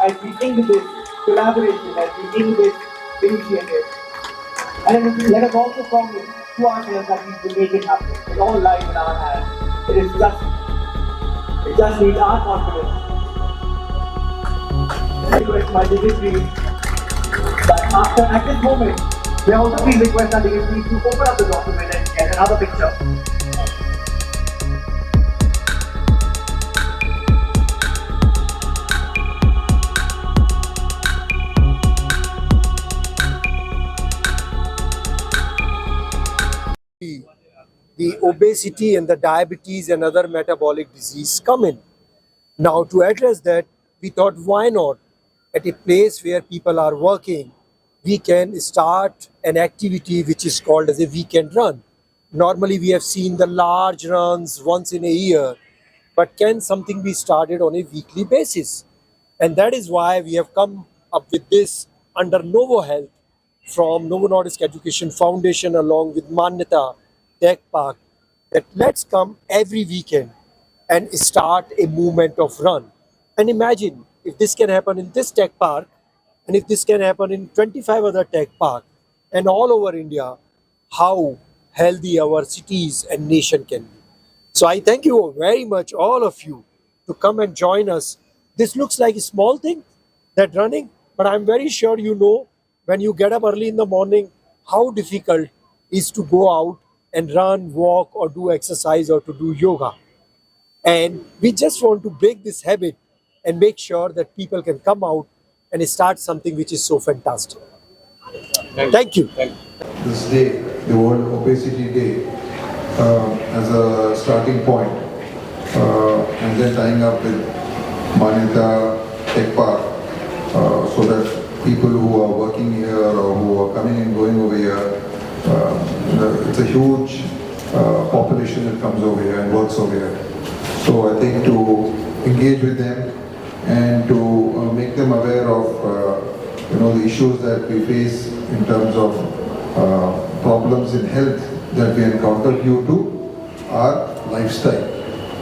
as we think this collaboration, as we think this initiative. And let us also promise to ourselves that we will make it happen. It all lies in our hands. It just needs our confidence. I request my dignitaries that at this moment, we also please request our dignitaries to open up the document and get another picture. The obesity and the diabetes and other metabolic disease come in. Now, to address that, we thought why not at a place where people are working, we can start an activity which is called as a weekend run. Normally, we have seen the large runs once in a year, but can something be started on a weekly basis? And that is why we have come up with this under Novo Health from Novo Nordisk Education Foundation along with Manyata Tech Park that let's come every weekend and start a movement of run. And imagine if this can happen in this tech park and if this can happen in 25 other tech parks and all over India, how healthy our cities and nation can be. So I thank you very much, all of you, to come and join us. This looks like a small thing, that running, but I'm very sure you know when you get up early in the morning how difficult is to go out and run, walk, or do exercise or to do yoga. And we just want to break this habit and make sure that people can come out and start something which is so fantastic. Thank you. This day, the World Obesity Day, as a starting point, and then tying up with Manyata Tech Park, so that people who are working here or who are coming and going over here, it's a huge population that comes over here and works over here. So I think to engage with them and to make them aware of the issues that we face in terms of problems in health that we encounter due to our lifestyle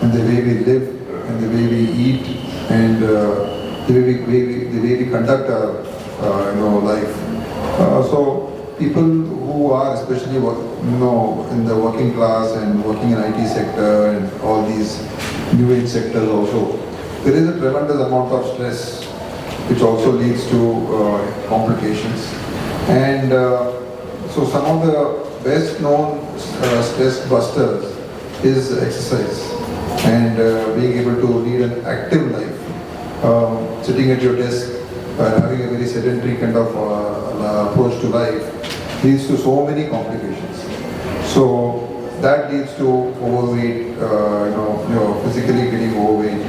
and the way we live and the way we eat and the way we conduct our life. So people who are especially in the working class and working in IT sector and all these new age sectors also, there is a tremendous amount of stress which also leads to complications. And so some of the best known stress busters is exercise and being able to lead an active life, sitting at your desk and having a very sedentary kind of approach to life leads to so many complications. So that leads to overweight, physically getting overweight,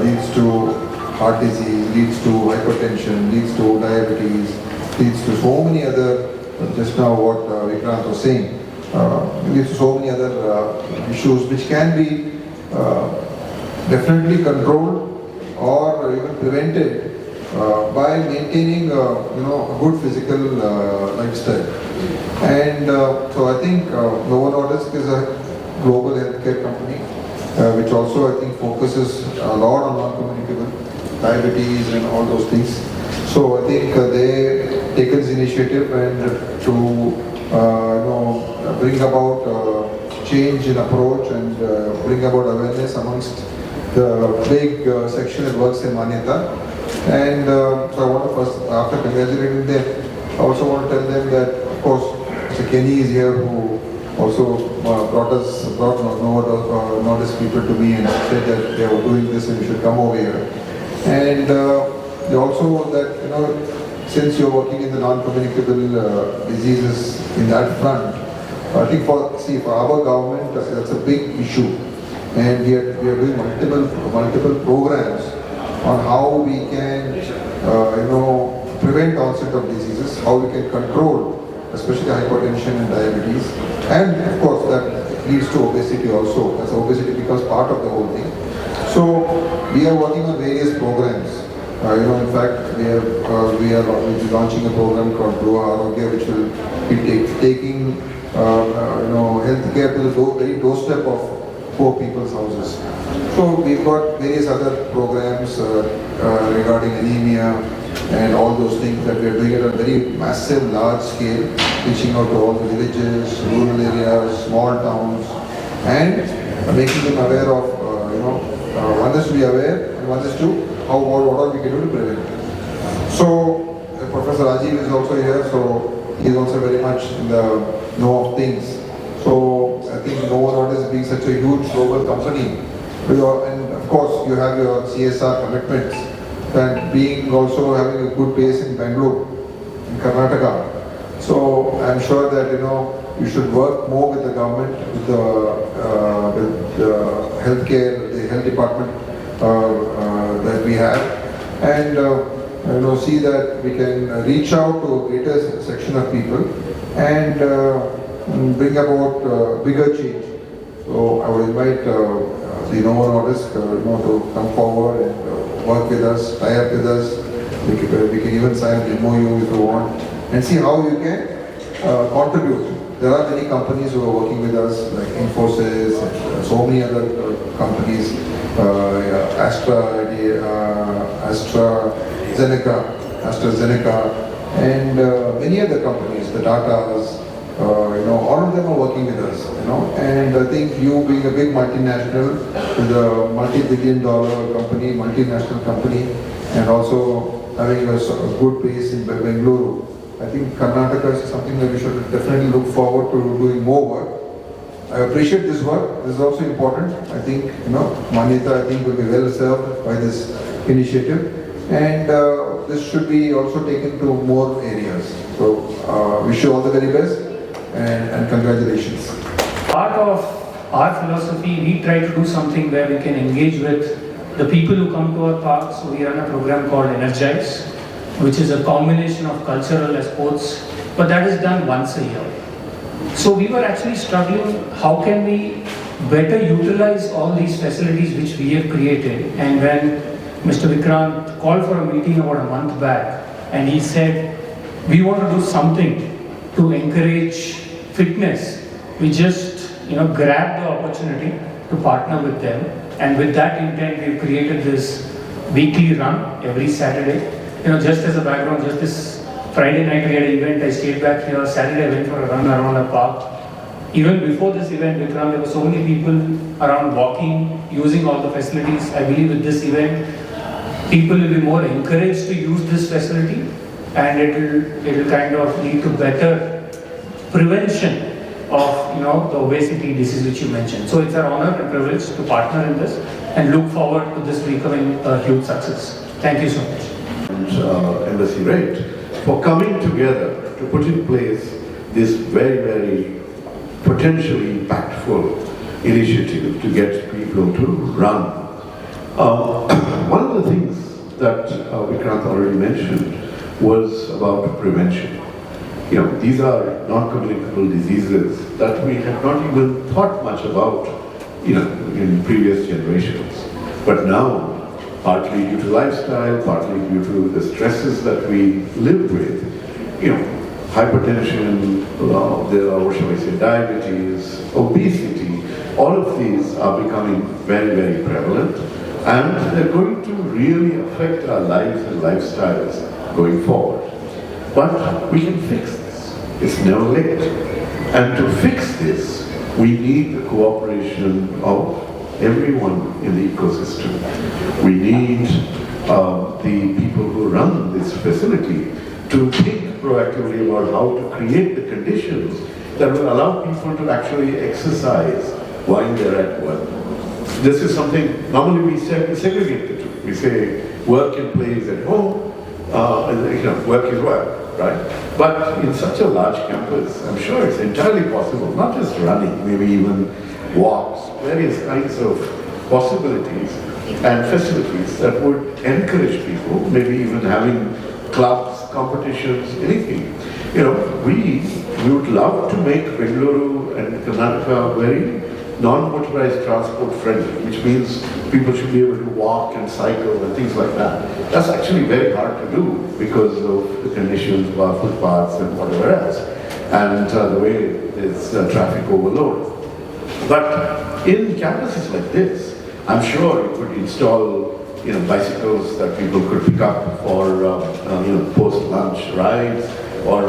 leads to heart disease, leads to hypertension, leads to diabetes, leads to so many other, just now what Vikrant was saying, leads to so many other issues which can be definitely controlled or even prevented by maintaining a good physical lifestyle. And so I think Novo Nordisk is a global healthcare company which also I think focuses a lot on non-communicable diabetes and all those things. So I think they take this initiative and to bring about change in approach and bring about awareness amongst the big section that works in Manyata. And so I want to first, after congratulating them, I also want to tell them that, of course, Mr. Kenny is here who also brought Novo Nordisk people to me and said that they were doing this and you should come over here. And they also that, since you're working in the non-communicable diseases in that front, I think for our government, that's a big issue. And we are doing multiple programs on how we can, prevent onset of diseases, how we can control, especially hypertension and diabetes, and of course that leads to obesity also, as obesity becomes part of the whole thing. So we are working on various programs. In fact, we are launching a program called Grow Arogya, which will be taking healthcare to the very doorstep of poor people's houses. So we've got various other programs regarding anemia and all those things that we are doing at a very massive, large scale, reaching out to all the villages, rural areas, small towns, and making them aware of, one is to be aware and one is to what all we can do to prevent it. So Professor Rajiv is also here, so he is also very much in the know of things. So I think Novo Nordisk being such a huge global company, and of course you have your CSR commitments, and being also having a good base in Bangalore, in Karnataka. So I'm sure that you should work more with the government, with the healthcare, the health department that we have, and see that we can reach out to a greater section of people and bring about bigger change. So I would invite the Novo Nordisk to come forward and work with us, tie up with us. We can even sign an MOU if you want, and see how you can contribute. There are many companies who are working with us, like Infosys and so many other companies, AstraZeneca, and many other companies, the Tatas, all of them are working with us, and I think you being a big multinational, with a multi-billion-dollar company, multinational company, and also having a good base in Bengaluru, I think Karnataka is something that we should definitely look forward to doing more work. I appreciate this work. This is also important. I think, Manyata, I think, will be well served by this initiative. And this should be also taken to more areas. So, wish you all the very best and congratulations. Part of our philosophy, we try to do something where we can engage with the people who come to our park. So, we run a program called Energize, which is a combination of cultural and sports, but that is done once a year. So we were actually struggling, how can we better utilize all these facilities which we have created. And when Mr. Vikrant called for a meeting about a month back, and he said, we want to do something to encourage fitness, we just grabbed the opportunity to partner with them. And with that intent, we've created this weekly run every Saturday. Just as a background, just this Friday night we had an event, I stayed back here. Saturday I went for a run around the park. Even before this event, Vikram, there were so many people around walking, using all the facilities. I believe with this event, people will be more encouraged to use this facility, and it will kind of lead to better prevention of the obesity disease which you mentioned. So it's our honor and privilege to partner in this and look forward to this becoming a huge success. Thank you so much. Embassy Rate for coming together to put in place this very, very potentially impactful initiative to get people to run. One of the things that Vikrant already mentioned was about prevention. These are non-communicable diseases that we have not even thought much about, in previous generations. But now, partly due to lifestyle, partly due to the stresses that we live with, hypertension, what shall I say, diabetes, obesity, all of these are becoming very, very prevalent, and they're going to really affect our lives and lifestyles going forward. But we can fix this. It's never late. And to fix this, we need the cooperation of everyone in the ecosystem. We need the people who run this facility to think proactively about how to create the conditions that will allow people to actually exercise while they're at work. This is something, normally we segregate the two. We say work and play is at home, work is work, right? But in such a large campus, I'm sure it's entirely possible, not just running, maybe even walks, various kinds of possibilities and facilities that would encourage people, maybe even having clubs, competitions, anything. We would love to make Bengaluru and Karnataka very non-motorized transport friendly, which means people should be able to walk and cycle and things like that. That's actually very hard to do because of the conditions of our footpaths and whatever else, and the way there's traffic overload. But in campuses like this, I'm sure you could install bicycles that people could pick up for post-lunch rides, or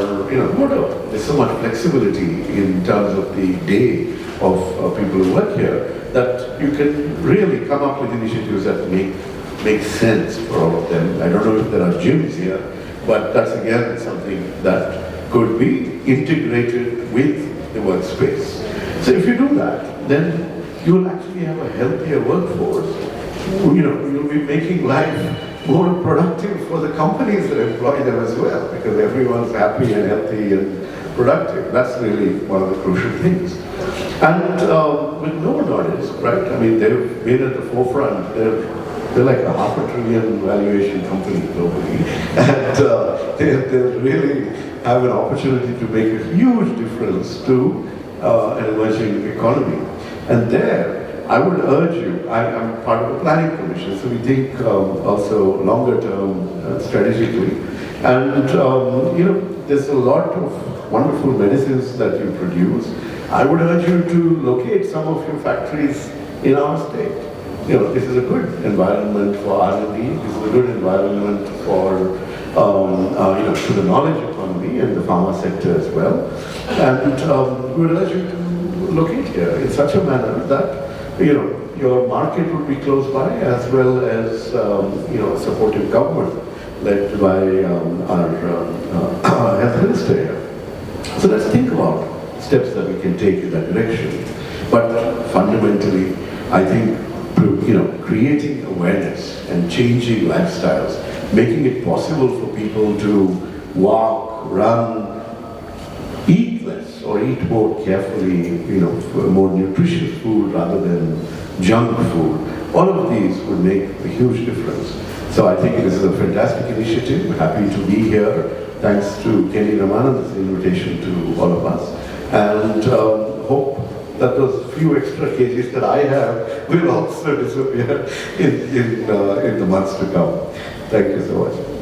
whatever. There's so much flexibility in terms of the day of people who work here that you can really come up with initiatives that make sense for all of them. I don't know if there are gyms here, but that's again something that could be integrated with the workspace. So if you do that, then you will actually have a healthier workforce. You'll be making life more productive for the companies that employ them as well, because everyone's happy and healthy and productive. That's really one of the crucial things. And with Novo Nordisk, right? I mean, they've been at the forefront. They're like a $500 billion valuation company globally, and they really have an opportunity to make a huge difference to an emerging economy. And there, I would urge you, I'm part of the planning commission, so we think also longer term strategically. And there's a lot of wonderful medicines that you produce. I would urge you to locate some of your factories in our state. This is a good environment for R&D. This is a good environment for to the knowledge economy and the pharma sector as well. And we would urge you to locate here in such a manner that your market would be close by, as well as a supportive government led by our health minister here. So let's think about steps that we can take in that direction. But fundamentally, I think creating awareness and changing lifestyles, making it possible for people to walk, run, eat less or eat more carefully, more nutritious food rather than junk food. All of these would make a huge difference. So I think this is a fantastic initiative. I'm happy to be here. Thanks to Kenny Ramanan's invitation to all of us. And hope that those few extra kgs that I have will also disappear in the months to come. Thank you so much.